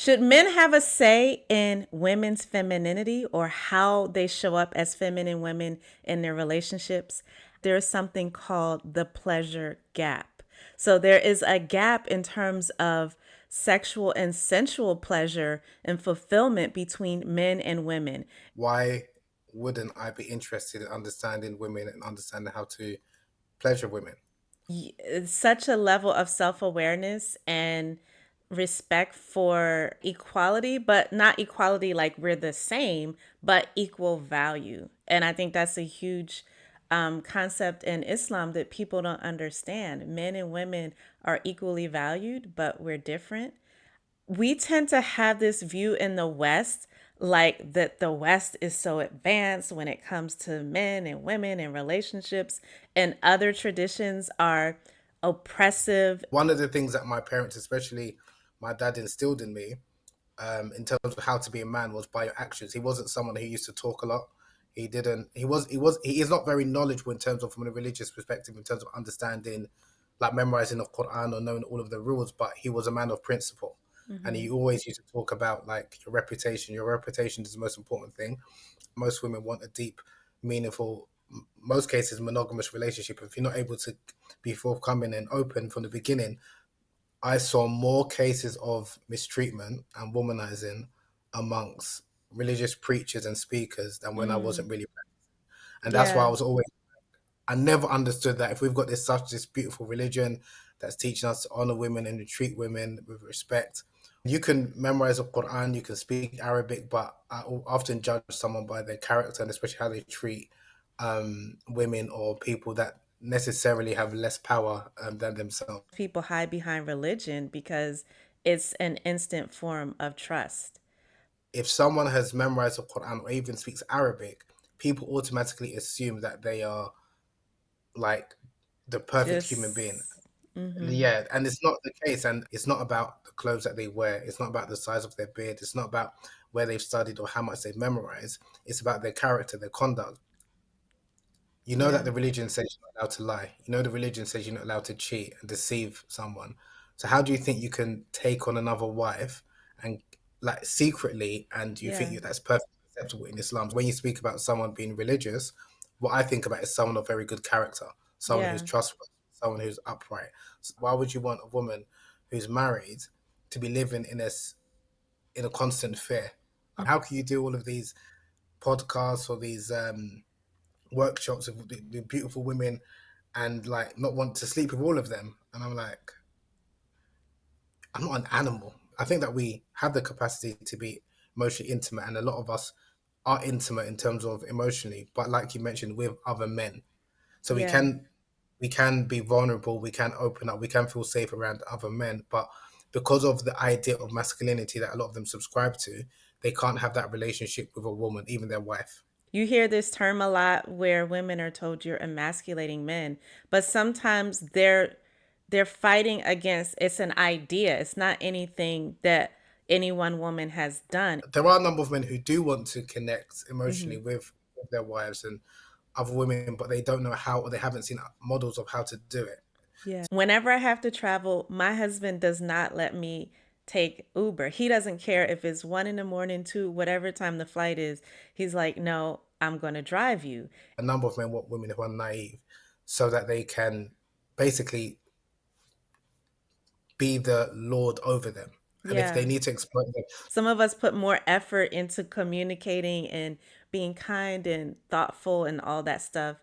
Should men have a say in women's femininity or how they show up as feminine women in their relationships? There is something called the pleasure gap. So there is a gap in terms of sexual and sensual pleasure and fulfillment between men and women. Why wouldn't I be interested in understanding women and understanding how to pleasure women? It's such a level of self awareness and respect for equality, but not equality like we're the same, but equal value. And I think that's a huge concept in Islam that people don't understand. Men and women are equally valued, but we're different. We tend to have this view in the West like that the West is so advanced when it comes to men and women and relationships, and other traditions are oppressive. One of the things that my parents, especially my dad, instilled in me in terms of how to be a man was by your actions. He wasn't someone who used to talk a lot. He didn't. He is not very knowledgeable in terms of from a religious perspective, in terms of understanding, like memorizing of Quran or knowing all of the rules. But he was a man of principle, and Hmm. he always used to talk about like your reputation. Your reputation is the most important thing. Most women want a deep, meaningful, most cases monogamous relationship. If you're not able to be forthcoming and open from the beginning, I saw more cases of mistreatment and womanizing amongst religious preachers and speakers than when I Mm, wasn't really. And that's why yeah. I never understood that if we've got this beautiful religion that's teaching us to honor women and to treat women with respect, you can memorize the Quran, you can speak Arabic, but I often judge someone by their character and especially how they treat women or people that necessarily have less power than themselves. People hide behind religion because it's an instant form of trust. If someone has memorized the Quran or even speaks Arabic, people automatically assume that they are like the perfect human being. Just, hmm. Yeah, and it's not the case. And it's not about the clothes that they wear. It's not about the size of their beard. It's not about where they've studied or how much they've memorized. It's about their character, their conduct. You know that Yeah. the religion says you're not allowed to lie. You know the religion says you're not allowed to cheat and deceive someone. So how do you think you can take on another wife and like secretly and you think Yeah. that's perfectly acceptable in Islam? When you speak about someone being religious, what I think about is someone of very good character, someone who's Yeah. trustworthy, someone who's upright. So why would you want a woman who's married to be living in a constant fear? How can you do all of these podcasts or these workshops with the beautiful women and like not want to sleep with all of them? And I'm like, I'm not an animal. I think that we have the capacity to be emotionally intimate, and a lot of us are intimate in terms of emotionally, but like you mentioned, with other men. So Yeah. we can be vulnerable, we can open up, we can feel safe around other men, but because of the idea of masculinity that a lot of them subscribe to, they can't have that relationship with a woman, even their wife. You hear this term a lot where women are told you're emasculating men, but sometimes they're fighting against it's an idea. It's not anything that any one woman has done. There are a number of men who do want to connect emotionally Hmm. with their wives and other women, but they don't know how or they haven't seen models of how to do it. Yeah. Whenever I have to travel, my husband does not let me take Uber. He doesn't care if it's 1 in the morning, two, whatever time the flight is. He's like, no, I'm going to drive you. A number of men want women who are naive so that they can basically be the lord over them. And if they Yeah. need to exploit them, Some of us put more effort into communicating and being kind and thoughtful and all that stuff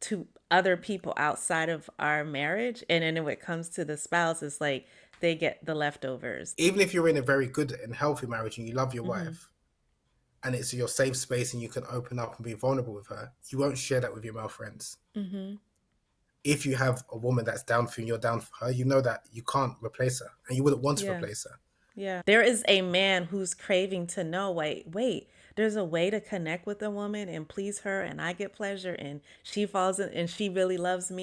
to other people outside of our marriage. And then when it comes to the spouse, it's like they get the leftovers. even if you're in a very good and healthy marriage and you love your Hmm. wife and it's your safe space and you can open up and be vulnerable with her, you won't share that with your male friends. Hmm. If you have a woman that's down for you and you're down for her, you know that you can't replace her and you wouldn't want to Yeah. replace her. Yeah. There is a man who's craving to know, wait, there's a way to connect with a woman and please her and I get pleasure and she falls in and she really loves me.